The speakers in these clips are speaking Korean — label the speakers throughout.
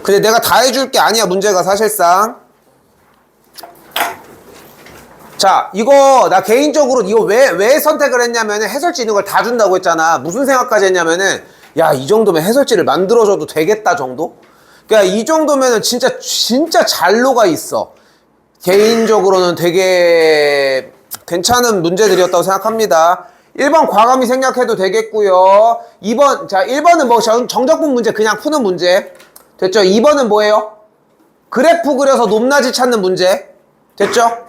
Speaker 1: 근데 내가 다 해줄 게 아니야, 문제가 사실상. 자, 이거 나 개인적으로 이거 왜 선택을 했냐면은 해설지 있는 걸 다 준다고 했잖아. 무슨 생각까지 했냐면은 야, 이 정도면 해설지를 만들어줘도 되겠다 정도? 그러니까 이 정도면은 진짜 잘 녹아 있어. 개인적으로는 되게 괜찮은 문제들이었다고 생각합니다. 1번 과감히 생략해도 되겠고요. 2번, 자, 1번은 뭐 정적분 문제 그냥 푸는 문제. 됐죠? 2번은 뭐예요? 그래프 그려서 높낮이 찾는 문제. 됐죠?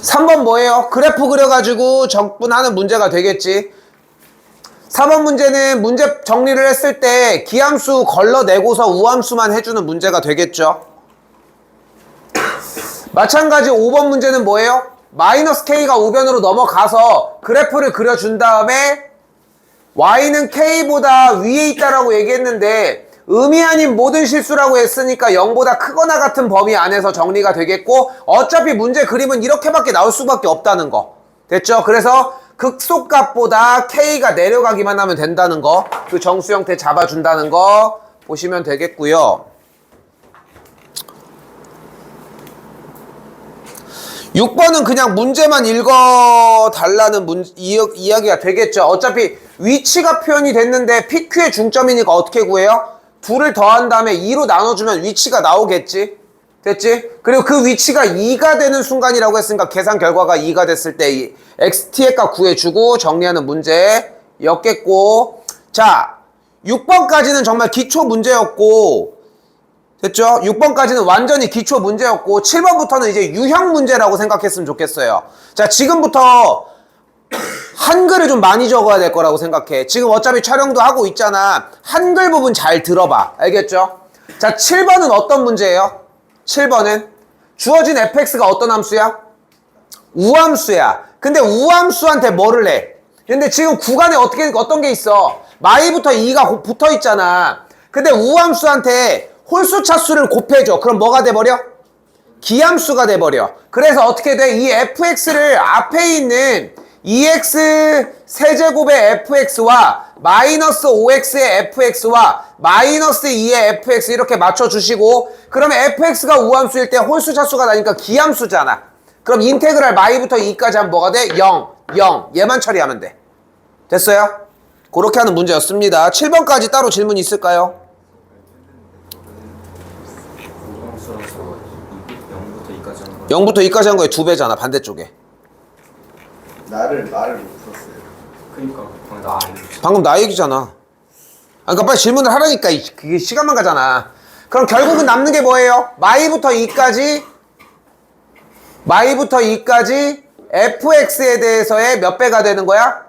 Speaker 1: 3번 뭐예요? 그래프 그려가지고 적분하는 문제가 되겠지. 4번 문제는 문제 정리를 했을 때 기함수 걸러내고서 우함수만 해주는 문제가 되겠죠. 마찬가지 5번 문제는 뭐예요? 마이너스 K가 우변으로 넘어가서 그래프를 그려준 다음에 Y는 K보다 위에 있다라고 얘기했는데 의미 아닌 모든 실수라고 했으니까 0보다 크거나 같은 범위 안에서 정리가 되겠고 어차피 문제 그림은 이렇게밖에 나올 수밖에 없다는 거. 됐죠? 그래서 극소값보다 K가 내려가기만 하면 된다는 거. 그 정수 형태 잡아준다는 거 보시면 되겠고요. 6번은 그냥 문제만 읽어달라는 이야기가 되겠죠. 어차피 위치가 표현이 됐는데 PQ의 중점이니까 어떻게 구해요? 2를 더한 다음에 2로 나눠주면 위치가 나오겠지. 됐지? 그리고 그 위치가 2가 되는 순간이라고 했으니까 계산 결과가 2가 됐을 때 이 xt의 값 구해주고 정리하는 문제였겠고, 자 6번까지는 정말 기초 문제였고, 됐죠? 6번까지는 완전히 기초 문제였고 7번부터는 이제 유형 문제라고 생각했으면 좋겠어요. 자, 지금부터 한글을 좀 많이 적어야 될 거라고 생각해. 지금 어차피 촬영도 하고 있잖아. 한글 부분 잘 들어봐. 알겠죠? 자, 7번은 어떤 문제예요? 7번은 주어진 fx가 어떤 함수야? 우함수야. 근데 우함수한테 뭐를 해? 근데 지금 구간에 어떤 게 있어? 마이부터 2가 붙어 있잖아. 근데 우함수한테 홀수 차수를 곱해줘. 그럼 뭐가 돼버려? 기함수가 돼버려. 그래서 어떻게 돼? 이 fx를 앞에 있는 2x 세제곱의 fx와 마이너스 5x의 fx와 마이너스 2의 fx 이렇게 맞춰주시고, 그러면 fx가 우함수일 때 홀수 차수가 나니까 기함수잖아. 그럼 인테그랄 마이부터 2까지 하면 뭐가 돼? 0, 0. 얘만 처리하면 돼. 됐어요? 그렇게 하는 문제였습니다. 7번까지 따로 질문 있을까요? 0부터 2까지 한 거에 2배잖아, 반대쪽에.
Speaker 2: 말을 못 풀었어요.
Speaker 3: 그니까 나
Speaker 1: 방금 나 얘기잖아. 그러니까 빨리 질문을 하라니까. 그게 시간만 가잖아. 그럼 결국은 남는 게 뭐예요? 마이부터 2까지 fx에 대해서의 몇 배가 되는 거야?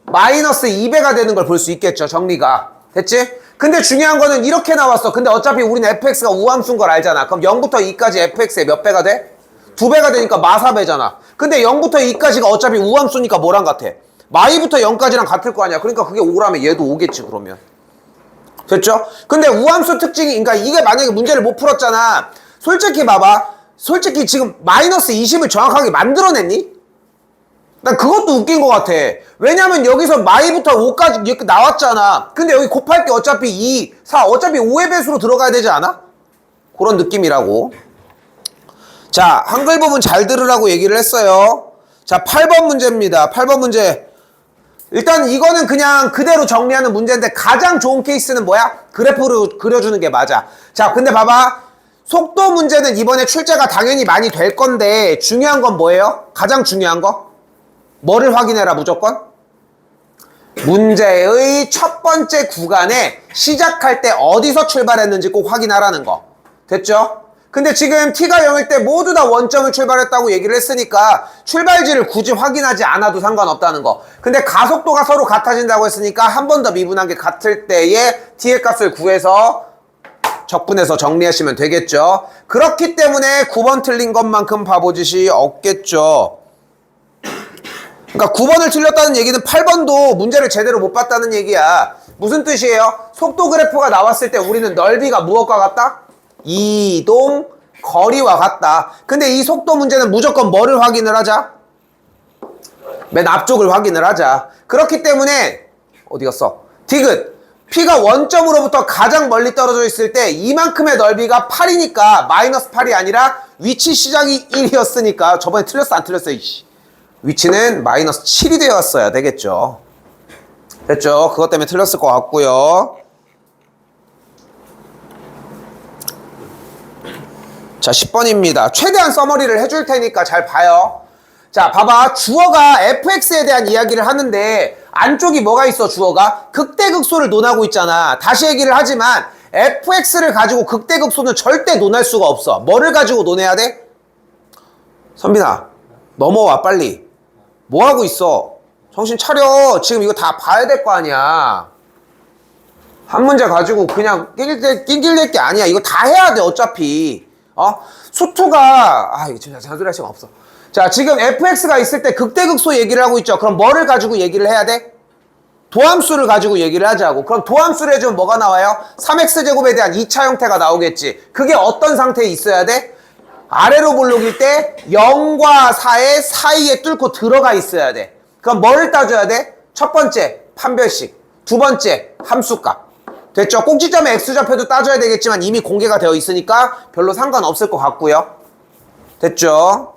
Speaker 1: 마이너스 2배가 되는 걸 볼 수 있겠죠, 정리가. 됐지? 근데 중요한 거는 이렇게 나왔어. 근데 어차피 우리는 fx가 우함수인 걸 알잖아. 그럼 0부터 2까지 fx에 몇 배가 돼? 2배가 되니까 마사배잖아. 근데 0부터 2까지가 어차피 우함수니까 뭐랑 같아? 마이부터 0까지랑 같을 거 아니야. 그러니까 그게 5라면 얘도 5겠지, 그러면. 됐죠? 근데 우함수 특징이, 그러니까 이게 만약에 문제를 못 풀었잖아. 솔직히 봐봐. 솔직히 지금 마이너스 20을 정확하게 만들어냈니? 난 그것도 웃긴 것 같아. 왜냐면 여기서 마이부터 5까지 이렇게 나왔잖아. 근데 여기 곱할 게 어차피 2, 4, 어차피 5의 배수로 들어가야 되지 않아? 그런 느낌이라고. 자, 한글 부분 잘 들으라고 얘기를 했어요. 자, 8번 문제입니다. 8번 문제. 일단 이거는 그냥 그대로 정리하는 문제인데 가장 좋은 케이스는 뭐야? 그래프로 그려주는 게 맞아. 자, 근데 봐봐. 속도 문제는 이번에 출제가 당연히 많이 될 건데 중요한 건 뭐예요? 가장 중요한 거? 뭐를 확인해라 무조건? 문제의 첫 번째 구간에 시작할 때 어디서 출발했는지 꼭 확인하라는 거. 됐죠? 근데 지금 t가 0일 때 모두 다 원점을 출발했다고 얘기를 했으니까 출발지를 굳이 확인하지 않아도 상관없다는 거. 근데 가속도가 서로 같아진다고 했으니까 한 번 더 미분한 게 같을 때에 t의 값을 구해서 적분해서 정리하시면 되겠죠. 그렇기 때문에 9번 틀린 것만큼 바보짓이 없겠죠. 그러니까 9번을 틀렸다는 얘기는 8번도 문제를 제대로 못 봤다는 얘기야. 무슨 뜻이에요? 속도 그래프가 나왔을 때 우리는 넓이가 무엇과 같다? 이동 거리와 같다. 근데 이 속도 문제는 무조건 뭐를 확인을 하자? 맨 앞쪽을 확인을 하자. 그렇기 때문에 어디 갔어? 디귿 P가 원점으로부터 가장 멀리 떨어져 있을 때 이만큼의 넓이가 8이니까 마이너스 8이 아니라 위치 시작이 1이었으니까 저번에 틀렸어 안 틀렸어 이씨. 위치는 마이너스 7이 되었어야 되겠죠. 됐죠? 그것 때문에 틀렸을 것 같고요. 자, 10번입니다. 최대한 서머리를 해줄 테니까 잘 봐요. 자, 봐봐. 주어가 fx에 대한 이야기를 하는데 안쪽이 뭐가 있어, 주어가? 극대극소를 논하고 있잖아. 다시 얘기를 하지만 fx를 가지고 극대극소는 절대 논할 수가 없어. 뭐를 가지고 논해야 돼? 선빈아, 넘어와, 빨리. 뭐 하고 있어? 정신 차려. 지금 이거 다 봐야 될 거 아니야. 한 문제 가지고 그냥 낑낄댈 게 아니야. 이거 다 해야 돼, 어차피. 수투가, 이거 진짜 잔소리 할 시간 없어. 자, 지금 fx가 있을 때 극대극소 얘기를 하고 있죠. 그럼 뭐를 가지고 얘기를 해야 돼? 도함수를 가지고 얘기를 하자고. 그럼 도함수를 해주면 뭐가 나와요? 3x제곱에 대한 2차 형태가 나오겠지. 그게 어떤 상태에 있어야 돼? 아래로 볼록일 때 0과 4의 사이에 뚫고 들어가 있어야 돼. 그럼 뭐를 따져야 돼? 첫 번째, 판별식. 두 번째, 함수값. 됐죠? 꼭지점의 x좌표도 따져야 되겠지만 이미 공개가 되어 있으니까 별로 상관없을 것 같고요. 됐죠?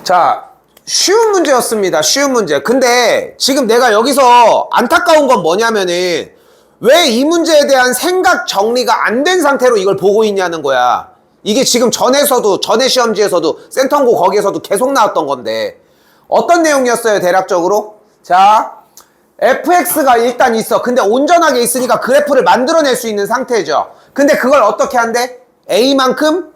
Speaker 1: 자, 쉬운 문제였습니다. 쉬운 문제. 근데 지금 내가 여기서 안타까운 건 뭐냐면은 왜 이 문제에 대한 생각 정리가 안 된 상태로 이걸 보고 있냐는 거야. 이게 지금 전에 시험지에서도 센텀고 거기에서도 계속 나왔던 건데 어떤 내용이었어요, 대략적으로? 자, fx가 일단 있어. 근데 온전하게 있으니까 그래프를 만들어낼 수 있는 상태죠. 근데 그걸 어떻게 한대? a만큼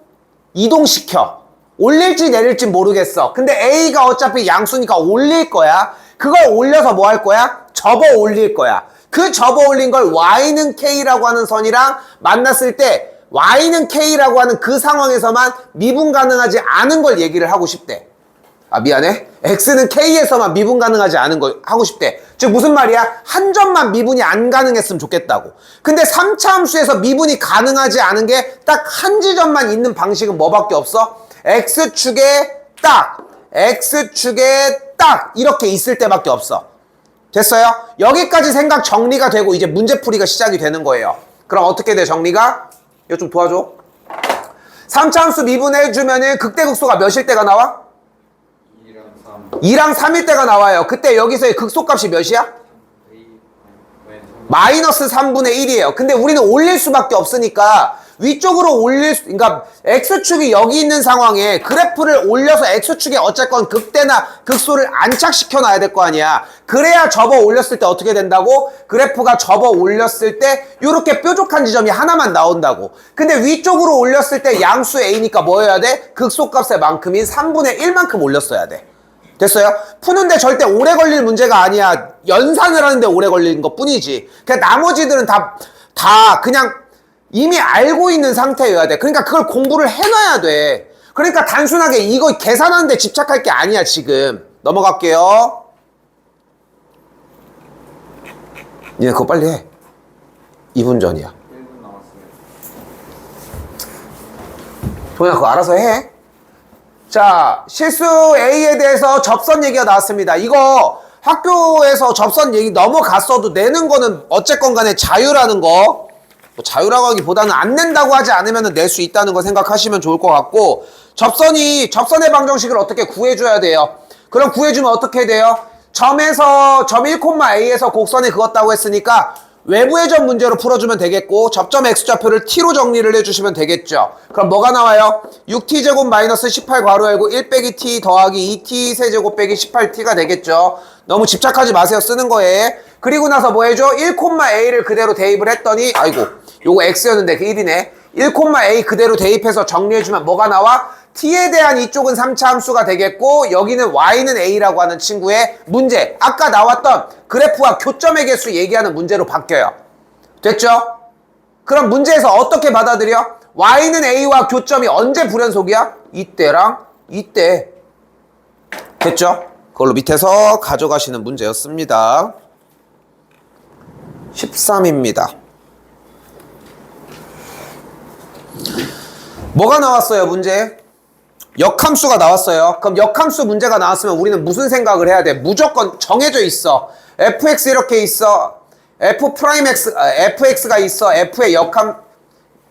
Speaker 1: 이동시켜. 올릴지 내릴지 모르겠어. 근데 a가 어차피 양수니까 올릴 거야. 그걸 올려서 뭐 할 거야? 접어 올릴 거야. 그 접어 올린 걸 y는 k라고 하는 선이랑 만났을 때 y는 k라고 하는 그 상황에서만 미분 가능하지 않은 걸 얘기를 하고 싶대. 미안해. x는 k에서만 미분 가능하지 않은 걸 하고 싶대. 즉 무슨 말이야? 한 점만 미분이 안 가능했으면 좋겠다고. 근데 3차 함수에서 미분이 가능하지 않은 게 딱 한 지점만 있는 방식은 뭐밖에 없어? x축에 딱 이렇게 있을 때밖에 없어. 됐어요? 여기까지 생각 정리가 되고 이제 문제풀이가 시작이 되는 거예요. 그럼 어떻게 돼, 정리가? 이거 좀 도와줘. 3차 함수 미분해주면은 극대극소가 몇일 때가 나와? 2랑 3일 때가 나와요. 그때 여기서의 극소값이 몇이야? 마이너스 3분의 1이에요. 근데 우리는 올릴 수밖에 없으니까 위쪽으로 그러니까 x축이 여기 있는 상황에 그래프를 올려서 x축에 어쨌건 극대나 극소를 안착시켜 놔야 될 거 아니야. 그래야 접어 올렸을 때 어떻게 된다고? 그래프가 접어 올렸을 때 이렇게 뾰족한 지점이 하나만 나온다고. 근데 위쪽으로 올렸을 때 양수 a니까 뭐 해야 돼? 극소값의 만큼인 3분의 1만큼 올렸어야 돼. 됐어요? 푸는데 절대 오래 걸릴 문제가 아니야. 연산을 하는데 오래 걸리는 것 뿐이지. 그냥 나머지들은 다 그냥 이미 알고 있는 상태여야 돼. 그러니까 그걸 공부를 해놔야 돼. 그러니까 단순하게 이거 계산하는데 집착할 게 아니야, 지금. 넘어갈게요. 니네 그거 빨리 해. 2분 전이야.
Speaker 2: 1분 남았어요.
Speaker 1: 동현아, 그거 알아서 해. 자, 실수 A에 대해서 접선 얘기가 나왔습니다. 이거 학교에서 접선 얘기 넘어갔어도 내는 거는 어쨌건 간에 자유라는 거. 뭐 자유라고 하기보다는 안 낸다고 하지 않으면 낼 수 있다는 거 생각하시면 좋을 것 같고, 접선의 방정식을 어떻게 구해줘야 돼요. 그럼 구해주면 어떻게 돼요? 점 1,A에서 곡선에 그었다고 했으니까 외부의 점 문제로 풀어주면 되겠고, 접점 x좌표를 t로 정리를 해주시면 되겠죠. 그럼 뭐가 나와요? 6t제곱 마이너스 18 괄호 열고 1 빼기 t 더하기 2t 세제곱 빼기 18t가 되겠죠. 너무 집착하지 마세요, 쓰는 거에. 그리고 나서 뭐 해줘? 1,a를 그대로 대입을 했더니, 아이고, 요거 x였는데 그 1이네. 1,a 그대로 대입해서 정리해주면 뭐가 나와? t에 대한 이쪽은 3차 함수가 되겠고, 여기는 y는 a라고 하는 친구의 문제. 아까 나왔던 그래프와 교점의 개수 얘기하는 문제로 바뀌어요. 됐죠? 그럼 문제에서 어떻게 받아들여? y는 a와 교점이 언제 불연속이야? 이때랑 이때. 됐죠? 그걸로 밑에서 가져가시는 문제였습니다. 13입니다. 뭐가 나왔어요, 문제? 역함수가 나왔어요. 그럼 역함수 문제가 나왔으면 우리는 무슨 생각을 해야 돼? 무조건 정해져 있어. fx 이렇게 있어. fx가 있어. f의 역함,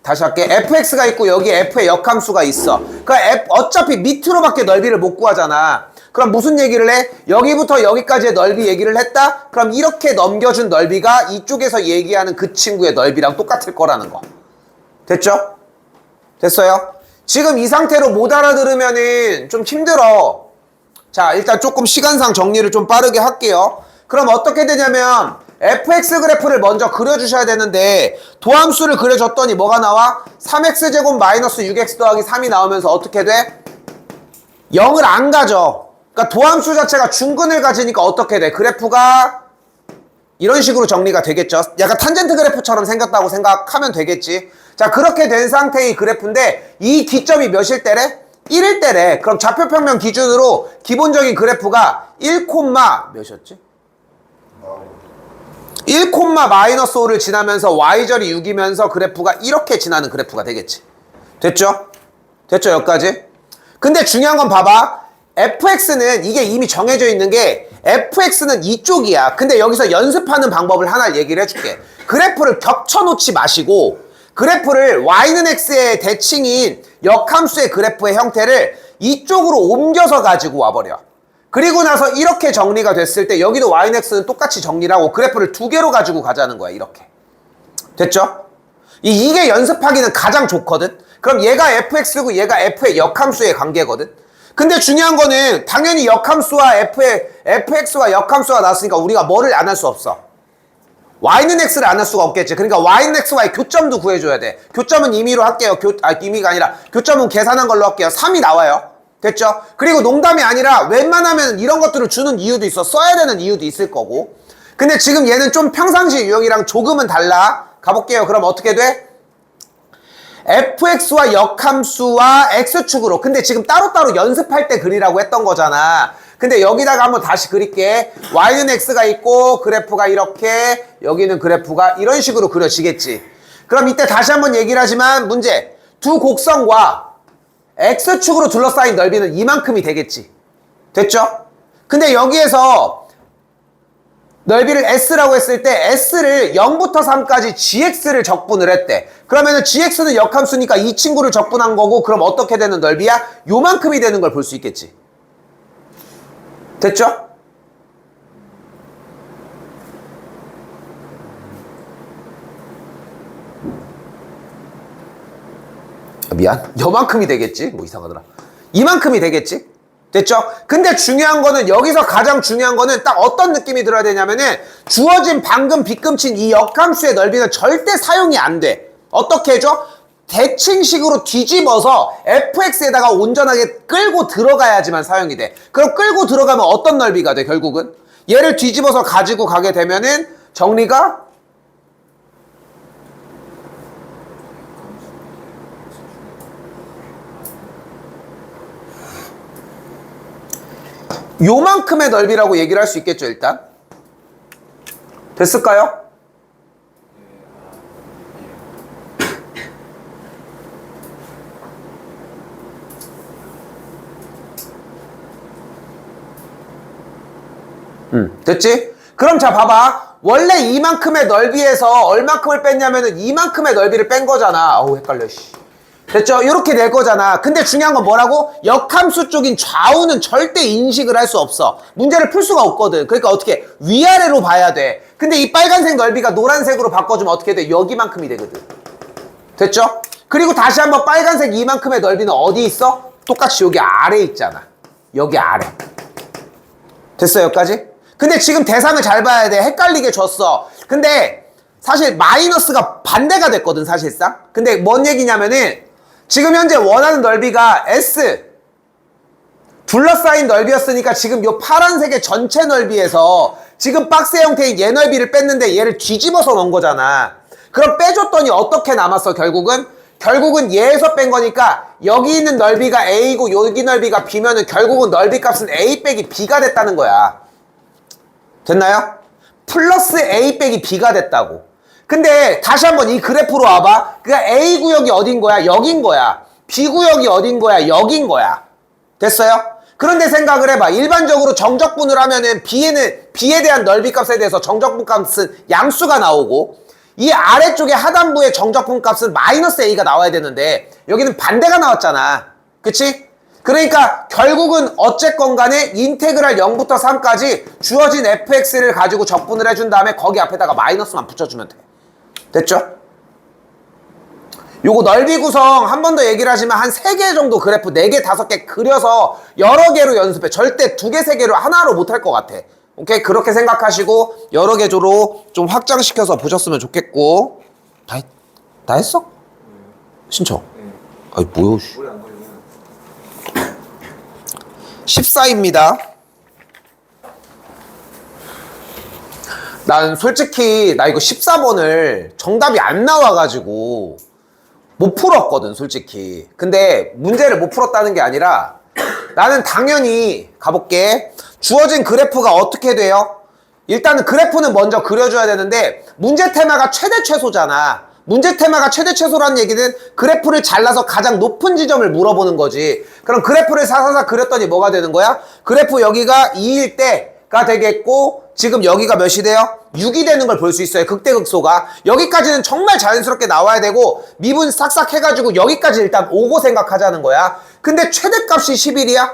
Speaker 1: 다시 할게. fx가 있고 여기에 f의 역함수가 있어. 그러니까 어차피 밑으로밖에 넓이를 못 구하잖아. 그럼 무슨 얘기를 해? 여기부터 여기까지의 넓이 얘기를 했다? 그럼 이렇게 넘겨준 넓이가 이쪽에서 얘기하는 그 친구의 넓이랑 똑같을 거라는 거. 됐죠? 됐어요? 지금 이 상태로 못 알아들으면은 좀 힘들어. 자, 일단 조금 시간상 정리를 좀 빠르게 할게요. 그럼 어떻게 되냐면 fx 그래프를 먼저 그려주셔야 되는데 도함수를 그려줬더니 뭐가 나와? 3x제곱 마이너스 6x 더하기 3이 나오면서 어떻게 돼? 0을 안 가져. 그러니까 도함수 자체가 중근을 가지니까 어떻게 돼? 그래프가 이런 식으로 정리가 되겠죠. 약간 탄젠트 그래프처럼 생겼다고 생각하면 되겠지. 자, 그렇게 된 상태의 그래프인데 이 기점이 몇일 때래? 1일 때래. 그럼 좌표평면 기준으로 기본적인 그래프가 1, 몇이었지? 1, 마이너스 5를 지나면서 y절이 6이면서 그래프가 이렇게 지나는 그래프가 되겠지. 됐죠? 됐죠? 여기까지? 근데 중요한 건 봐봐. fx는 이게 이미 정해져 있는 게 fx는 이쪽이야. 근데 여기서 연습하는 방법을 하나 얘기를 해줄게. 그래프를 겹쳐놓지 마시고 그래프를 y는 x의 대칭인 역함수의 그래프의 형태를 이쪽으로 옮겨서 가지고 와버려. 그리고 나서 이렇게 정리가 됐을 때 여기도 y는 x는 똑같이 정리를 하고 그래프를 두 개로 가지고 가자는 거야. 이렇게. 됐죠? 이게 연습하기는 가장 좋거든. 그럼 얘가 fx고 얘가 f의 역함수의 관계거든. 근데 중요한 거는 당연히 역함수와 fx와 역함수가 나왔으니까 우리가 뭐를 안 할 수 없어? y는 x를 안 할 수가 없겠지. 그러니까 y는 x와의 교점도 구해줘야 돼. 교점은 임의로 할게요. 임의가 아니라 교점은 계산한 걸로 할게요. 3이 나와요. 됐죠? 그리고 농담이 아니라 웬만하면 이런 것들을 주는 이유도 있어. 써야 되는 이유도 있을 거고. 근데 지금 얘는 좀 평상시 유형이랑 조금은 달라. 가볼게요. 그럼 어떻게 돼? fx와 역함수와 x축으로. 근데 지금 따로따로 연습할 때 그리라고 했던 거잖아. 근데 여기다가 한번 다시 그릴게. y는 x가 있고 그래프가 이렇게, 여기는 그래프가 이런 식으로 그려지겠지. 그럼 이때 다시 한번 얘기를 하지만 문제. 두 곡선과 x축으로 둘러싸인 넓이는 이만큼이 되겠지. 됐죠? 근데 여기에서 넓이를 s라고 했을 때 s를 0부터 3까지 gx를 적분을 했대. 그러면은 gx는 역함수니까 이 친구를 적분한 거고, 그럼 어떻게 되는 넓이야? 요만큼이 되는 걸 볼 수 있겠지. 됐죠? 미안. 요만큼이 되겠지. 뭐 이상하더라. 이만큼이 되겠지. 됐죠? 근데 중요한 거는, 여기서 가장 중요한 거는 딱 어떤 느낌이 들어야 되냐면은, 주어진 방금 빗금친 이 역함수의 넓이는 절대 사용이 안 돼. 어떻게 해줘? 대칭식으로 뒤집어서 fx에다가 온전하게 끌고 들어가야지만 사용이 돼. 그럼 끌고 들어가면 어떤 넓이가 돼, 결국은? 얘를 뒤집어서 가지고 가게 되면은 정리가 요만큼의 넓이라고 얘기를 할 수 있겠죠, 일단. 됐을까요? 됐지? 그럼 자, 봐봐. 원래 이만큼의 넓이에서 얼만큼을 뺐냐면은 이만큼의 넓이를 뺀 거잖아. 어우, 헷갈려, 씨. 됐죠? 이렇게 될 거잖아. 근데 중요한 건 뭐라고? 역함수 쪽인 좌우는 절대 인식을 할 수 없어. 문제를 풀 수가 없거든. 그러니까 어떻게? 위아래로 봐야 돼. 근데 이 빨간색 넓이가 노란색으로 바꿔주면 어떻게 돼? 여기만큼이 되거든. 됐죠? 그리고 다시 한번 빨간색 이만큼의 넓이는 어디 있어? 똑같이 여기 아래 있잖아. 여기 아래. 됐어, 여기까지? 근데 지금 대상을 잘 봐야 돼. 헷갈리게 줬어. 근데 사실 마이너스가 반대가 됐거든, 사실상. 근데 뭔 얘기냐면은 지금 현재 원하는 넓이가 S 둘러싸인 넓이였으니까 지금 요 파란색의 전체 넓이에서 지금 박스 형태인 얘 넓이를 뺐는데 얘를 뒤집어서 넣은 거잖아. 그럼 빼줬더니 어떻게 남았어, 결국은? 결국은 얘에서 뺀 거니까 여기 있는 넓이가 A고 여기 넓이가 B면은 결국은 넓이 값은 A 빼기 B가 됐다는 거야. 됐나요? 플러스 A 빼기 B가 됐다고. 근데 다시 한번 이 그래프로 와봐. 그러니까 A 구역이 어딘 거야? 여긴 거야. B 구역이 어딘 거야? 여긴 거야. 됐어요? 그런데 생각을 해봐. 일반적으로 정적분을 하면은 B에 대한 넓이값에 대해서 정적분 값은 양수가 나오고 이 아래쪽에 하단부의 정적분 값은 마이너스 A가 나와야 되는데 여기는 반대가 나왔잖아. 그치? 그러니까 결국은 어쨌건 간에 인테그랄 0부터 3까지 주어진 fx를 가지고 적분을 해준 다음에 거기 앞에다가 마이너스만 붙여주면 돼. 됐죠? 요거 넓이 구성 한 번 더 얘기를 하지만 한 3개 정도 그래프 4개 5개 그려서 여러 개로 연습해. 절대 2개 3개로 하나로 못할 것 같아. 오케이? 그렇게 생각하시고 여러 개조로 좀 확장시켜서 보셨으면 좋겠고. 다 했어? 신청. 아이 뭐야 씨.
Speaker 2: 오래 안 걸리면
Speaker 1: 14입니다. 난 솔직히 나 이거 14번을 정답이 안 나와가지고 못 풀었거든 솔직히. 근데 문제를 못 풀었다는 게 아니라 나는 당연히 가볼게. 주어진 그래프가 어떻게 돼요? 일단은 그래프는 먼저 그려줘야 되는데 문제 테마가 최대 최소잖아. 문제 테마가 최대 최소라는 얘기는 그래프를 잘라서 가장 높은 지점을 물어보는 거지. 그럼 그래프를 사사사 그렸더니 뭐가 되는 거야? 그래프 여기가 2일 때가 되겠고 지금 여기가 몇이 돼요? 6이 되는 걸 볼 수 있어요. 극대극소가. 여기까지는 정말 자연스럽게 나와야 되고 미분 싹싹 해가지고 여기까지 일단 오고 생각하자는 거야. 근데 최대값이 11이야?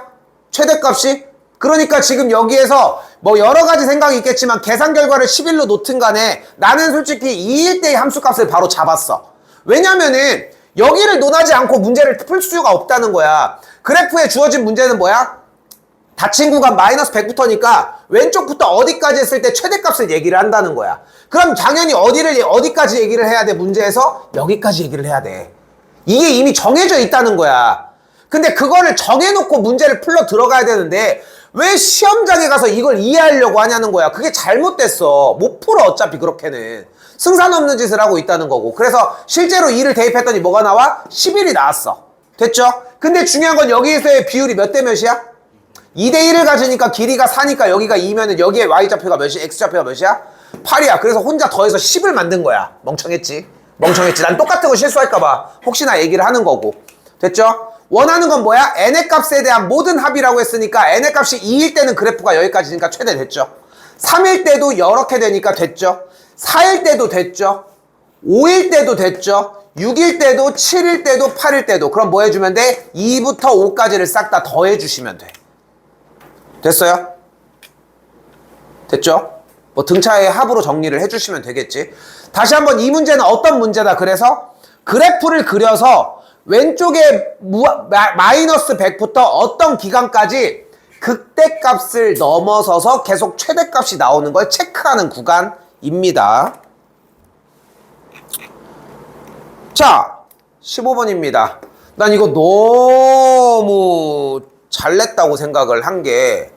Speaker 1: 최대값이? 그러니까 지금 여기에서 뭐 여러 가지 생각이 있겠지만 계산 결과를 11로 놓든 간에 나는 솔직히 2일 때의 함수값을 바로 잡았어. 왜냐면은 여기를 논하지 않고 문제를 풀 수가 없다는 거야. 그래프에 주어진 문제는 뭐야? 닫힌 구간 마이너스 100부터니까 왼쪽부터 어디까지 했을 때 최대값을 얘기를 한다는 거야. 그럼 당연히 어디까지 얘기를 해야 돼? 문제에서 여기까지 얘기를 해야 돼. 이게 이미 정해져 있다는 거야. 근데 그거를 정해놓고 문제를 풀러 들어가야 되는데 왜 시험장에 가서 이걸 이해하려고 하냐는 거야. 그게 잘못됐어. 못 풀어 어차피 그렇게는. 승산 없는 짓을 하고 있다는 거고. 그래서 실제로 2를 대입했더니 뭐가 나와? 11이 나왔어. 됐죠? 근데 중요한 건 여기에서의 비율이 몇 대 몇이야? 2대 1을 가지니까 길이가 4니까 여기가 2면은 여기에 y좌표가 몇이야? x좌표가 몇이야? 8이야. 그래서 혼자 더해서 10을 만든 거야. 멍청했지? 난 똑같은 거 실수할까봐 혹시나 얘기를 하는 거고. 됐죠? 원하는 건 뭐야? n의 값에 대한 모든 합이라고 했으니까 n의 값이 2일 때는 그래프가 여기까지니까 최대 됐죠. 3일 때도 이렇게 되니까 됐죠. 4일 때도 됐죠. 5일 때도 됐죠. 6일 때도 7일 때도 8일 때도. 그럼 뭐 해주면 돼? 2부터 5까지를 싹 다 더해주시면 돼. 됐어요? 됐죠? 뭐 등차의 합으로 정리를 해주시면 되겠지. 다시 한번 이 문제는 어떤 문제다? 그래서 그래프를 그려서 왼쪽에 마이너스 100부터 어떤 기간까지 극대값을 넘어서서 계속 최대값이 나오는 걸 체크하는 구간입니다. 자, 15번입니다. 난 이거 너무 잘 냈다고 생각을 한 게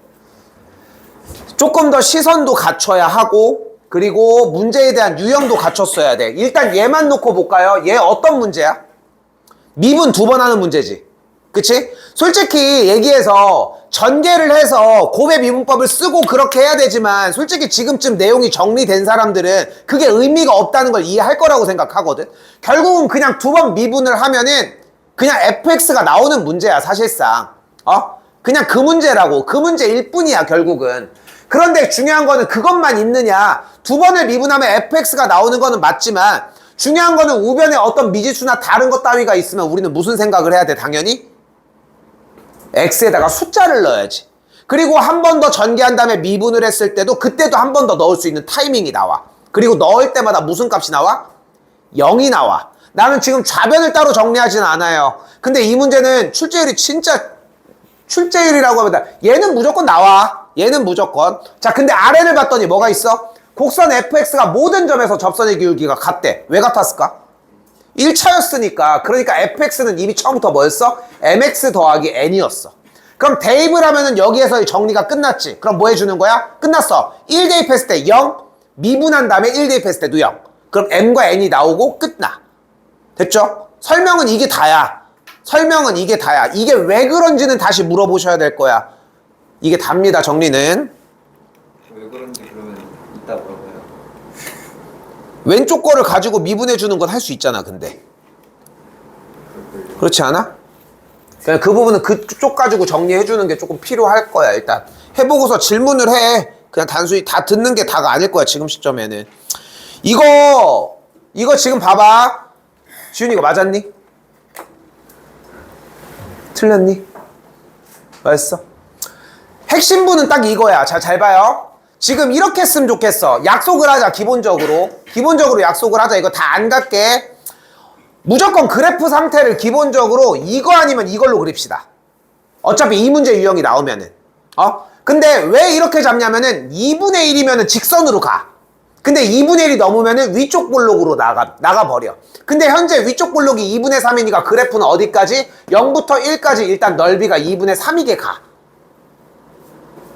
Speaker 1: 조금 더 시선도 갖춰야 하고 그리고 문제에 대한 유형도 갖췄어야 돼. 일단 얘만 놓고 볼까요? 얘 어떤 문제야? 미분 2번 하는 문제지. 그치? 솔직히 얘기해서 전개를 해서 곱의 미분법을 쓰고 그렇게 해야 되지만 솔직히 지금쯤 내용이 정리된 사람들은 그게 의미가 없다는 걸 이해할 거라고 생각하거든. 결국은 그냥 2번 미분을 하면은 그냥 fx가 나오는 문제야 사실상. 그냥 그 문제라고. 그 문제일 뿐이야 결국은. 그런데 중요한 거는 그것만 있느냐. 2번을 미분하면 fx가 나오는 거는 맞지만 중요한 거는 우변에 어떤 미지수나 다른 것 따위가 있으면 우리는 무슨 생각을 해야 돼? 당연히 x에다가 숫자를 넣어야지. 그리고 한 번 더 전개한 다음에 미분을 했을 때도 그때도 한 번 더 넣을 수 있는 타이밍이 나와. 그리고 넣을 때마다 무슨 값이 나와? 0이 나와. 나는 지금 좌변을 따로 정리하지는 않아요. 근데 이 문제는 출제율이 진짜 출제율이라고 하면 얘는 무조건 나와. 얘는 무조건. 자, 근데 아래를 봤더니 뭐가 있어? 곡선 fx가 모든 점에서 접선의 기울기가 같대. 왜 같았을까? 1차였으니까. 그러니까 fx는 이미 처음부터 뭐였어? mx 더하기 n이었어. 그럼 대입을 하면은 여기에서의 정리가 끝났지. 그럼 뭐 해주는 거야? 끝났어. 1 대입했을 때 0, 미분한 다음에 1 대입했을 때도 0. 그럼 m과 n이 나오고 끝나. 됐죠? 설명은 이게 다야. 설명은 이게 다야. 이게 왜 그런지는 다시 물어보셔야 될 거야. 이게 답니다, 정리는.
Speaker 2: 왜 그런지 그러면 이따 물어봐요.
Speaker 1: 왼쪽 거를 가지고 미분해 주는 건 할 수 있잖아, 근데. 그렇지 않아? 그냥 그 부분은 그쪽 가지고 정리해 주는 게 조금 필요할 거야. 일단 해보고서 질문을 해. 그냥 단순히 다 듣는 게 다가 아닐 거야 지금 시점에는. 이거 지금 봐봐. 지훈이 이거 맞았니? 틀렸니? 맞았어? 핵심부는 딱 이거야. 잘 봐요. 지금 이렇게 했으면 좋겠어. 약속을 하자. 기본적으로 약속을 하자. 이거 다 안 갈게. 무조건 그래프 상태를 기본적으로 이거 아니면 이걸로 그립시다. 어차피 이 문제 유형이 나오면은. 근데 왜 이렇게 잡냐면은 2분의 1이면은 직선으로 가. 근데 2분의 1이 넘으면은 위쪽 볼록으로 나가버려. 근데 현재 위쪽 볼록이 2분의 3이니까 그래프는 어디까지? 0부터 1까지 일단 넓이가 2분의 3이게 가.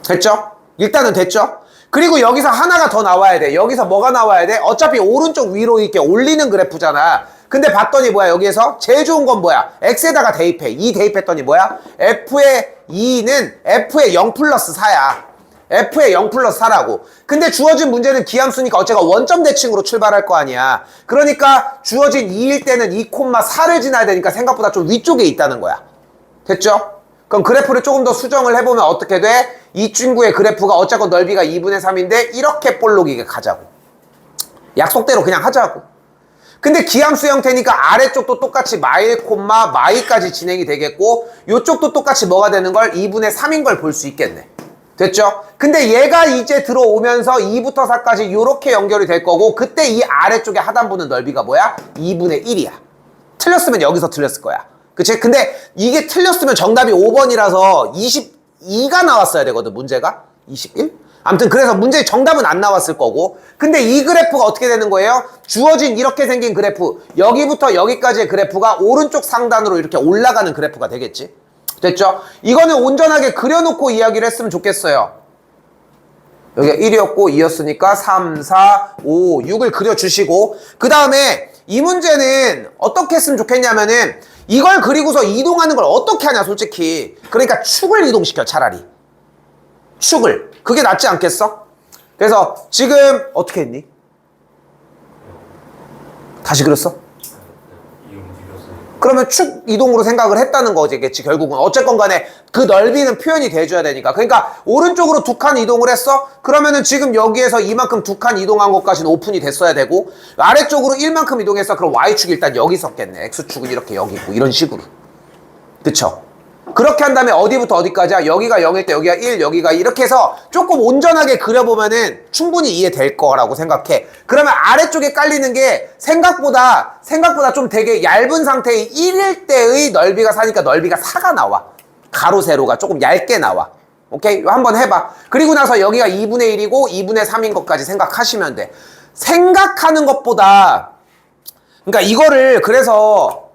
Speaker 1: 됐죠? 일단은 됐죠? 그리고 여기서 하나가 더 나와야 돼. 여기서 뭐가 나와야 돼? 어차피 오른쪽 위로 이렇게 올리는 그래프잖아. 근데 봤더니 뭐야? 여기에서 제일 좋은 건 뭐야? x에다가 대입해. 2 대입했더니 뭐야? f의 2는 f의 0 플러스 4야. f의 0 플러스 4라고. 근데 주어진 문제는 기함수니까 어째가 원점 대칭으로 출발할 거 아니야. 그러니까 주어진 2일 때는 2,4를 지나야 되니까 생각보다 좀 위쪽에 있다는 거야. 됐죠? 그럼 그래프를 조금 더 수정을 해보면 어떻게 돼? 이 친구의 그래프가 어쨌건 넓이가 2분의 3인데 이렇게 볼록이게 가자고. 약속대로 그냥 하자고. 근데 기함수 형태니까 아래쪽도 똑같이 마일, 마이까지 진행이 되겠고 이쪽도 똑같이 뭐가 되는 걸 2분의 3인 걸 볼 수 있겠네. 됐죠? 근데 얘가 이제 들어오면서 2부터 4까지 이렇게 연결이 될 거고 그때 이 아래쪽에 하단부는 넓이가 뭐야? 2분의 1이야. 틀렸으면 여기서 틀렸을 거야. 그치? 근데 이게 틀렸으면 정답이 5번이라서 22가 나왔어야 되거든, 문제가. 21? 아무튼 그래서 문제의 정답은 안 나왔을 거고. 근데 이 그래프가 어떻게 되는 거예요? 주어진 이렇게 생긴 그래프, 여기부터 여기까지의 그래프가 오른쪽 상단으로 이렇게 올라가는 그래프가 되겠지. 됐죠? 이거는 온전하게 그려놓고 이야기를 했으면 좋겠어요. 여기가 1이었고 2였으니까 3, 4, 5, 6을 그려주시고 그 다음에 이 문제는 어떻게 했으면 좋겠냐면은 이걸 그리고서 이동하는 걸 어떻게 하냐 솔직히. 그러니까 축을 이동시켜 차라리. 축을. 그게 낫지 않겠어? 그래서 지금 어떻게 했니? 다시 그렸어? 그러면 축 이동으로 생각을 했다는 거겠지 결국은. 어쨌건 간에 그 넓이는 표현이 돼줘야 되니까. 그러니까 오른쪽으로 2칸 이동을 했어? 그러면은 지금 여기에서 이만큼 2칸 이동한 것까지는 오픈이 됐어야 되고 아래쪽으로 1만큼 이동했어. 그럼 Y축이 일단 여기 있었겠네. X축은 이렇게 여기 있고 이런 식으로. 그쵸? 그렇게 한 다음에 어디부터 어디까지야? 여기가 0일 때 여기가 1, 여기가 이렇게 해서 조금 온전하게 그려보면은 충분히 이해될 거라고 생각해. 그러면 아래쪽에 깔리는 게 생각보다 좀 되게 얇은 상태의 1일 때의 넓이가 4니까 넓이가 4가 나와. 가로 세로가 조금 얇게 나와. 오케이? 한번 해봐. 그리고 나서 여기가 2분의 1이고 2분의 3인 것까지 생각하시면 돼. 생각하는 것보다 그러니까 이거를 그래서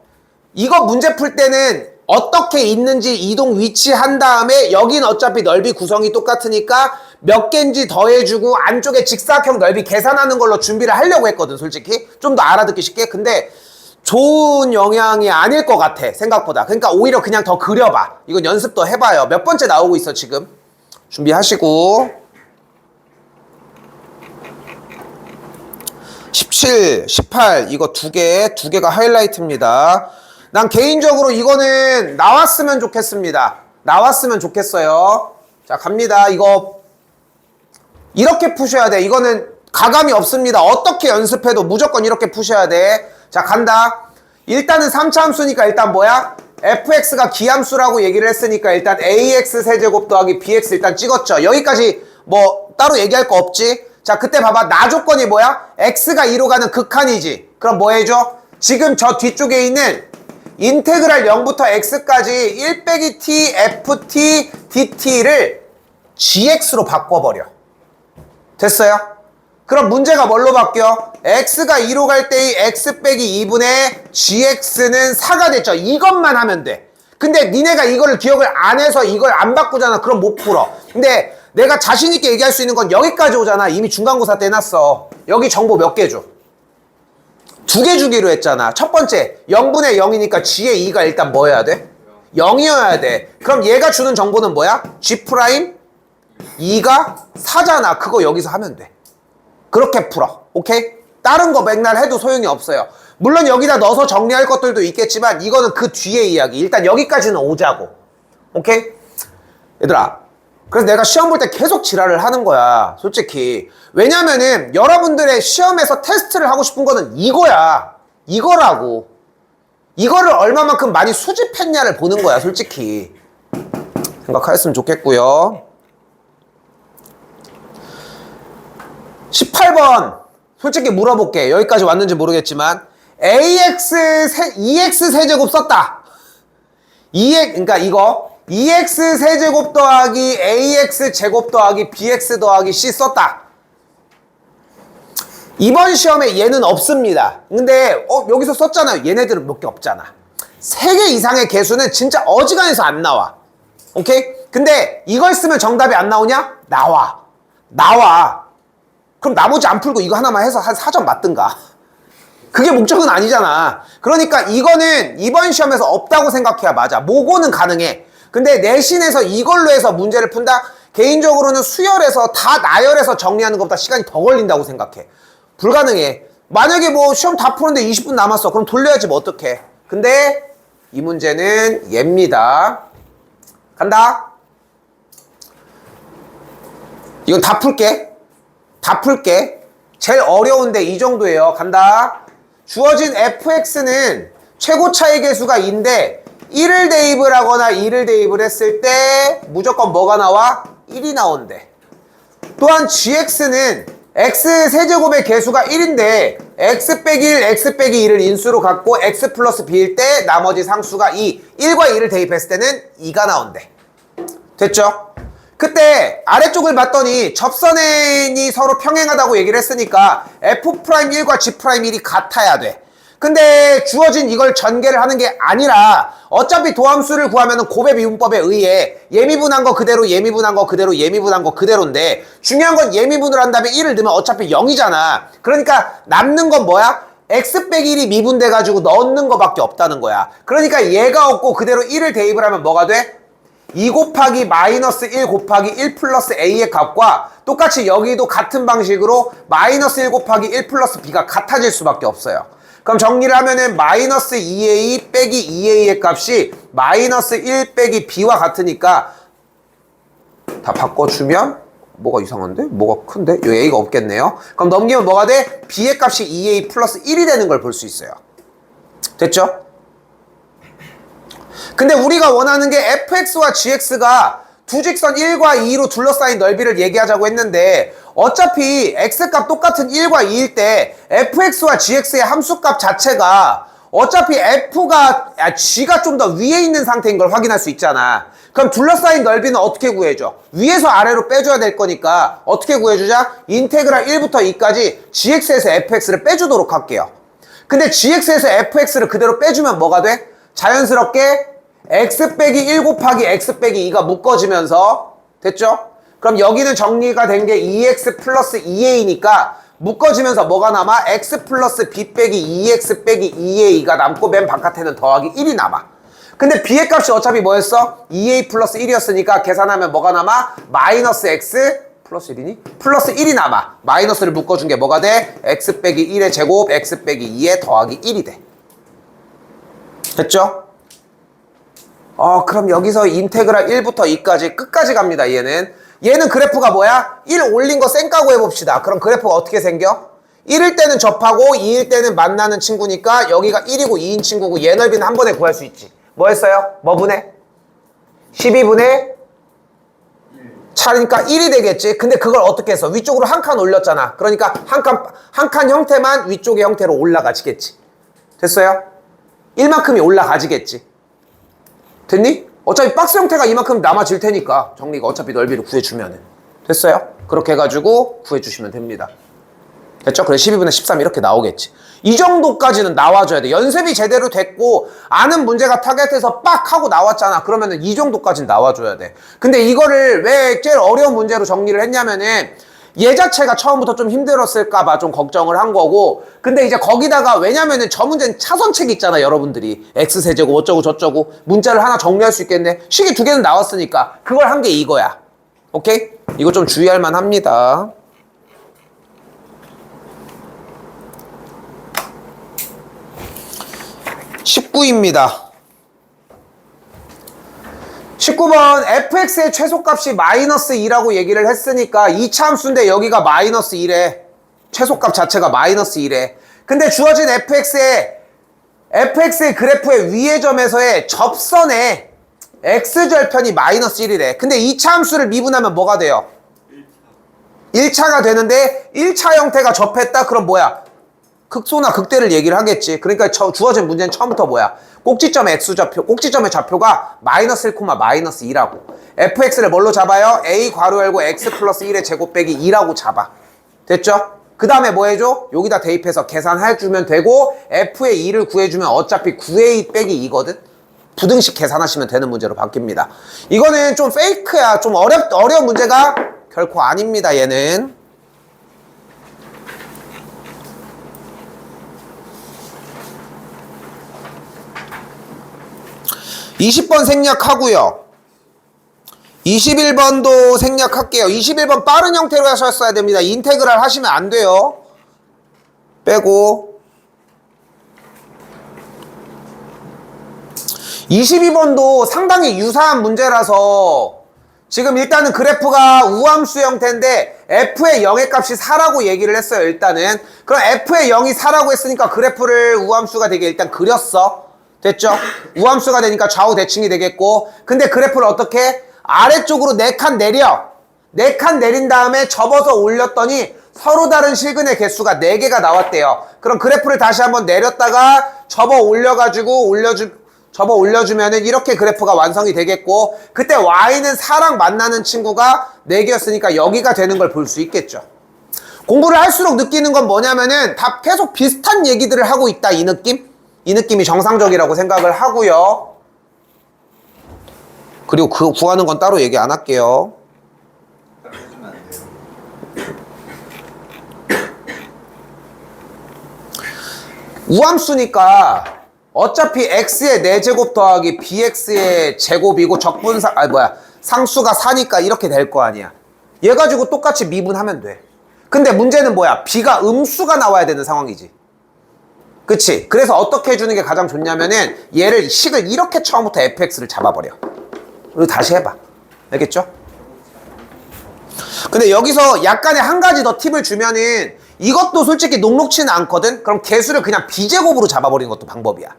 Speaker 1: 이거 문제 풀 때는 어떻게 있는지 이동 위치 한 다음에 여긴 어차피 넓이 구성이 똑같으니까 몇 개인지 더해주고 안쪽에 직사각형 넓이 계산하는 걸로 준비를 하려고 했거든 솔직히. 좀 더 알아듣기 쉽게. 근데 좋은 영향이 아닐 것 같아 생각보다. 그러니까 오히려 그냥 더 그려봐. 이건 연습 더 해봐요. 몇 번째 나오고 있어 지금. 준비하시고 17, 18 이거 두 개가 하이라이트입니다. 난 개인적으로 이거는 나왔으면 좋겠습니다. 나왔으면 좋겠어요. 자 갑니다. 이거 이렇게 푸셔야 돼. 이거는 가감이 없습니다. 어떻게 연습해도 무조건 이렇게 푸셔야 돼. 자 간다. 일단은 3차 함수니까 일단 뭐야? fx가 기함수라고 얘기를 했으니까 일단 ax 세제곱 더하기 bx 일단 찍었죠. 여기까지 뭐 따로 얘기할 거 없지? 자 그때 봐봐. 나 조건이 뭐야? x가 2로 가는 극한이지. 그럼 뭐 해줘? 지금 저 뒤쪽에 있는 인테그랄 0부터 x까지 1 빼기 t ft dt를 gx로 바꿔버려. 됐어요? 그럼 문제가 뭘로 바뀌어? x가 2로 갈 때의 x 빼기 2분의 gx는 4가 됐죠. 이것만 하면 돼. 근데 니네가 이거를 기억을 안 해서 이걸 안 바꾸잖아. 그럼 못 풀어. 근데 내가 자신 있게 얘기할 수 있는 건 여기까지 오잖아. 이미 중간고사 때 해놨어. 여기 정보 몇 개 줘? 2개 주기로 했잖아. 첫 번째 0분의 0이니까 g의 2가 일단 뭐 해야 돼? 0이어야 돼. 그럼 얘가 주는 정보는 뭐야? g 프라임 2가 4잖아. 그거 여기서 하면 돼. 그렇게 풀어. 오케이? 다른 거 맥날 해도 소용이 없어요. 물론 여기다 넣어서 정리할 것들도 있겠지만 이거는 그 뒤에 이야기. 일단 여기까지는 오자고. 오케이? 얘들아, 그래서 내가 시험 볼 때 계속 지랄을 하는 거야, 솔직히. 왜냐면은 여러분들의 시험에서 테스트를 하고 싶은 거는 이거야. 이거라고. 이거를 얼마만큼 많이 수집했냐를 보는 거야, 솔직히. 생각하였으면 좋겠고요. 18번 솔직히 물어볼게. 여기까지 왔는지 모르겠지만 EX 세제곱 썼다. 그러니까 이거 EX 세제곱 더하기 AX 제곱 더하기 BX 더하기 C 썼다. 이번 시험에 얘는 없습니다. 근데 여기서 썼잖아요. 얘네들은 몇 개 없잖아. 3개 이상의 개수는 진짜 어지간해서 안 나와. 오케이? 근데 이걸 쓰면 정답이 안 나오냐? 나와. 그럼 나머지 안 풀고 이거 하나만 해서 한 4점 맞든가. 그게 목적은 아니잖아. 그러니까 이거는 이번 시험에서 없다고 생각해야 맞아. 모고는 가능해. 근데 내신에서 이걸로 해서 문제를 푼다? 개인적으로는 수열해서 다 나열해서 정리하는 것보다 시간이 더 걸린다고 생각해. 불가능해. 만약에 뭐 시험 다 푸는데 20분 남았어. 그럼 돌려야지 뭐 어떡해. 근데 이 문제는 얘입니다. 간다. 이건 다 풀게. 제일 어려운데 이 정도예요. 간다. 주어진 fx는 최고 차이 개수가 2인데 1을 대입을 하거나 2를 대입을 했을 때 무조건 뭐가 나와? 1이 나온대. 또한 gx는 x 세제곱의 개수가 1인데 x 빼기 1, x 빼기 2를 인수로 갖고 x 플러스 b일 때 나머지 상수가 2. 1과 2를 대입했을 때는 2가 나온대. 됐죠? 그때 아래쪽을 봤더니 접선행이 서로 평행하다고 얘기를 했으니까 F'1과 G'1이 같아야 돼. 근데 주어진 이걸 전개를 하는 게 아니라 어차피 도함수를 구하면 곱의 미분법에 의해 예미분한 거 그대로 예미분한 거 그대로 예미분한 거 그대로인데 중요한 건 예미분을 한 다음에 1을 넣으면 어차피 0이잖아. 그러니까 남는 건 뭐야? x 빼기 1이 미분돼가지고 넣는 거밖에 없다는 거야. 그러니까 얘가 없고 그대로 1을 대입을 하면 뭐가 돼? 2 곱하기 마이너스 1 곱하기 1 플러스 a의 값과 똑같이 여기도 같은 방식으로 마이너스 1 곱하기 1 플러스 b가 같아질 수밖에 없어요. 그럼 정리를 하면은 마이너스 2a 빼기 2a의 값이 마이너스 1 빼기 b와 같으니까 다 바꿔주면 뭐가 이상한데? 뭐가 큰데? 여기 a가 없겠네요. 그럼 넘기면 뭐가 돼? b의 값이 2a 플러스 1이 되는 걸 볼 수 있어요. 됐죠? 근데 우리가 원하는 게 fx와 gx가 두 직선 1과 2로 둘러싸인 넓이를 얘기하자고 했는데 어차피 x값 똑같은 1과 2일 때 fx와 gx의 함수값 자체가 어차피 g가 좀 더 위에 있는 상태인 걸 확인할 수 있잖아. 그럼 둘러싸인 넓이는 어떻게 구해줘? 위에서 아래로 빼줘야 될 거니까 어떻게 구해주자? 인테그랄 1부터 2까지 gx에서 fx를 빼주도록 할게요. 근데 gx에서 fx를 그대로 빼주면 뭐가 돼? 자연스럽게 x 빼기 1 곱하기 x 빼기 2가 묶어지면서 됐죠? 그럼 여기는 정리가 된 게 2x 플러스 2a니까 묶어지면서 뭐가 남아? x 플러스 b 빼기 2x 빼기 2a가 남고 맨 바깥에는 더하기 1이 남아. 근데 b의 값이 어차피 뭐였어? 2a 플러스 1이었으니까 계산하면 뭐가 남아? 마이너스 x 플러스 1이니? 플러스 1이 남아. 마이너스를 묶어준 게 뭐가 돼? x 빼기 1의 제곱 x 빼기 2의 더하기 1이 돼. 됐죠? 그럼 여기서 인테그랄 1부터 2까지 끝까지 갑니다. 얘는 그래프가 뭐야? 1 올린 거 쌩까고 해봅시다. 그럼 그래프가 어떻게 생겨? 1일 때는 접하고 2일 때는 만나는 친구니까 여기가 1이고 2인 친구고 얘 넓이는 한 번에 구할 수 있지. 뭐 했어요? 뭐 분해? 12분의 차니까 1이 되겠지. 근데 그걸 어떻게 했어? 위쪽으로 한 칸 올렸잖아. 그러니까 한 칸 형태만 위쪽의 형태로 올라가지겠지. 됐어요? 1만큼이 올라가지겠지. 됐니? 어차피 박스 형태가 이만큼 남아질 테니까 정리가 어차피 넓이를 구해주면은 됐어요? 그렇게 해가지고 구해주시면 됩니다. 됐죠? 그래 12분의 13 이렇게 나오겠지. 이 정도까지는 나와줘야 돼. 연습이 제대로 됐고 아는 문제가 타겟에서 빡 하고 나왔잖아. 그러면은 이 정도까지는 나와줘야 돼. 근데 이거를 왜 제일 어려운 문제로 정리를 했냐면은 얘 자체가 처음부터 좀 힘들었을까봐 좀 걱정을 한 거고 근데 이제 거기다가 왜냐면은 저 문제는 차선책 있잖아 여러분들이 x세제곱 어쩌고 저쩌고 문자를 하나 정리할 수 있겠네. 식이 2개는 나왔으니까 그걸 한 게 이거야. 오케이? 이거 좀 주의할 만합니다. 19입니다. 19번 fx의 최소값이 마이너스 2라고 얘기를 했으니까 2차 함수인데 여기가 마이너스 1에 최소값 자체가 마이너스 1에 근데 주어진 fx의 그래프의 위의 점에서의 접선에 x절편이 마이너스 1이래. 근데 2차 함수를 미분하면 뭐가 돼요? 1차가 되는데 1차 형태가 접했다? 그럼 뭐야? 극소나 극대를 얘기를 하겠지. 그러니까 주어진 문제는 처음부터 뭐야? 꼭지점의 x좌표, 꼭지점의 좌표가 마이너스 1, 마이너스 2라고. fx를 뭘로 잡아요? a 괄호 열고 x 플러스 1의 제곱 빼기 2라고 잡아. 됐죠? 그 다음에 뭐 해줘? 여기다 대입해서 계산해주면 되고 f의 2를 구해주면 어차피 9a 빼기 2거든? 부등식 계산하시면 되는 문제로 바뀝니다. 이거는 좀 페이크야. 좀 어려운 문제가 결코 아닙니다, 얘는. 20번 생략하고요. 21번도 생략할게요. 21번 빠른 형태로 하셨어야 됩니다. 인테그랄 하시면 안 돼요. 빼고 22번도 상당히 유사한 문제라서 지금 일단은 그래프가 우함수 형태인데 f의 0의 값이 4라고 얘기를 했어요. 일단은 그럼 f의 0이 4라고 했으니까 그래프를 우함수가 되게 일단 그렸어. 됐죠? 우함수가 되니까 좌우 대칭이 되겠고 근데 그래프를 어떻게? 아래쪽으로 4칸 내려 4칸 내린 다음에 접어서 올렸더니 서로 다른 실근의 개수가 4개가 나왔대요. 그럼 그래프를 다시 한번 내렸다가 접어 올려주면은 이렇게 그래프가 완성이 되겠고 그때 y는 4랑 만나는 친구가 4개였으니까 여기가 되는 걸 볼 수 있겠죠. 공부를 할수록 느끼는 건 뭐냐면은 다 계속 비슷한 얘기들을 하고 있다 이 느낌? 이 느낌이 정상적이라고 생각을 하고요. 그리고 그거 구하는 건 따로 얘기 안 할게요.
Speaker 2: 해주면 안 돼요.
Speaker 1: 우함수니까 어차피 x의 4제곱 더하기 bx의 제곱이고 상수가 4니까 이렇게 될 거 아니야. 얘 가지고 똑같이 미분하면 돼. 근데 문제는 뭐야? b가 음수가 나와야 되는 상황이지. 그치? 그래서 어떻게 해주는 게 가장 좋냐면은 얘를 식을 이렇게 처음부터 fx를 잡아버려. 그리고 다시 해봐. 알겠죠? 근데 여기서 약간의 한 가지 더 팁을 주면은 이것도 솔직히 녹록치는 않거든? 그럼 개수를 그냥 b제곱으로 잡아버리는 것도 방법이야.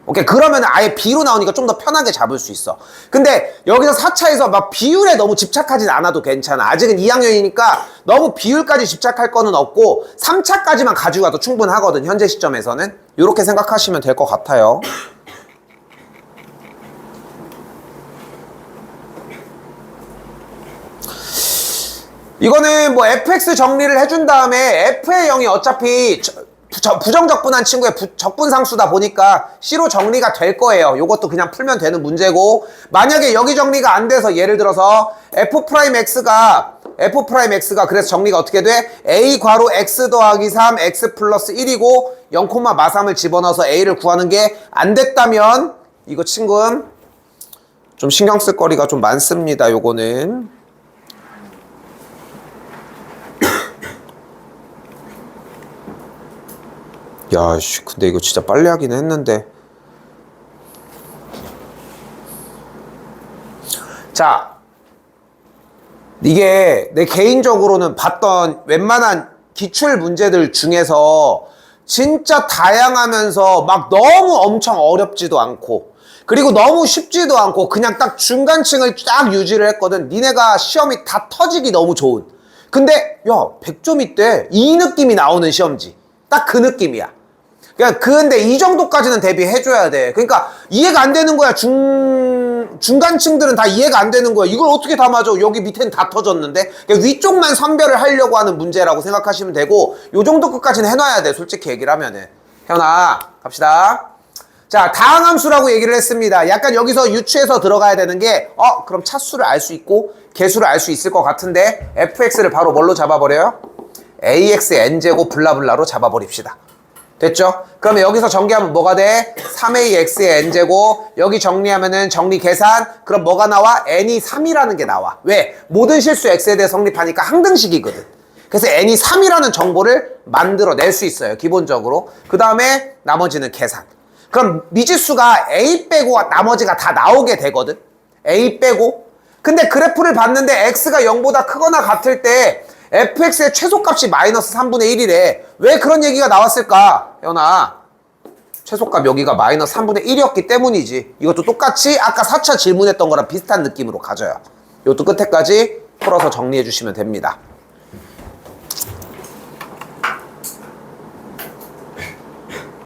Speaker 1: 오케이? 그러면 아예 b로 나오니까 좀 더 편하게 잡을 수 있어. 근데 여기서 4차에서 막 비율에 너무 집착하진 않아도 괜찮아. 아직은 2학년이니까 너무 비율까지 집착할 거는 없고 3차까지만 가지고 가도 충분하거든. 현재 시점에서는. 이렇게 생각하시면 될 것 같아요. 이거는 뭐 fx 정리를 해준 다음에 f의 0이 어차피 부정적분한 친구의 적분상수다 보니까 C로 정리가 될 거예요. 요것도 그냥 풀면 되는 문제고 만약에 여기 정리가 안 돼서 예를 들어서 f'x가 그래서 정리가 어떻게 돼? a 괄호 x 더하기 3 x 플러스 1이고 0, 마3을 집어넣어서 a를 구하는 게 안 됐다면 이거 친구는 좀 신경 쓸 거리가 좀 많습니다. 요거는 야씨 근데 이거 진짜 빨리 하긴 했는데 자 이게 내 개인적으로는 봤던 웬만한 기출 문제들 중에서 진짜 다양하면서 막 너무 엄청 어렵지도 않고 그리고 너무 쉽지도 않고 그냥 딱 중간층을 딱 유지를 했거든. 니네가 시험이 다 터지기 너무 좋은 근데 야 100점 있대 이 느낌이 나오는 시험지 딱 그 느낌이야. 근데 이 정도까지는 대비해줘야 돼. 그러니까 이해가 안 되는 거야. 중간층들은 다 이해가 안 되는 거야. 이걸 어떻게 다 맞아? 여기 밑에는 다 터졌는데. 그러니까 위쪽만 선별을 하려고 하는 문제라고 생각하시면 되고 요 정도 끝까지는 해놔야 돼. 솔직히 얘기를 하면은. 현아 갑시다. 자 다항함수라고 얘기를 했습니다. 약간 여기서 유추해서 들어가야 되는 게 그럼 차수를 알 수 있고 개수를 알 수 있을 것 같은데 fx를 바로 뭘로 잡아버려요? ax n제곱 블라블라로 잡아버립시다. 됐죠? 그러면 여기서 정리하면 뭐가 돼? 3ax의 n제곱 여기 정리하면은 정리 계산 그럼 뭐가 나와? n이 3이라는 게 나와. 왜? 모든 실수 x에 대해 성립하니까 항등식이거든. 그래서 n이 3이라는 정보를 만들어낼 수 있어요. 기본적으로. 그 다음에 나머지는 계산. 그럼 미지수가 A 빼고 나머지가 다 나오게 되거든. A 빼고. 근데 그래프를 봤는데 x가 0보다 크거나 같을 때 fx의 최소값이 마이너스 3분의 1이래. 왜 그런 얘기가 나왔을까? 현아. 최소값 여기가 마이너스 3분의 1이었기 때문이지. 이것도 똑같이 아까 4차 질문했던 거랑 비슷한 느낌으로 가져요. 이것도 끝에까지 풀어서 정리해 주시면 됩니다.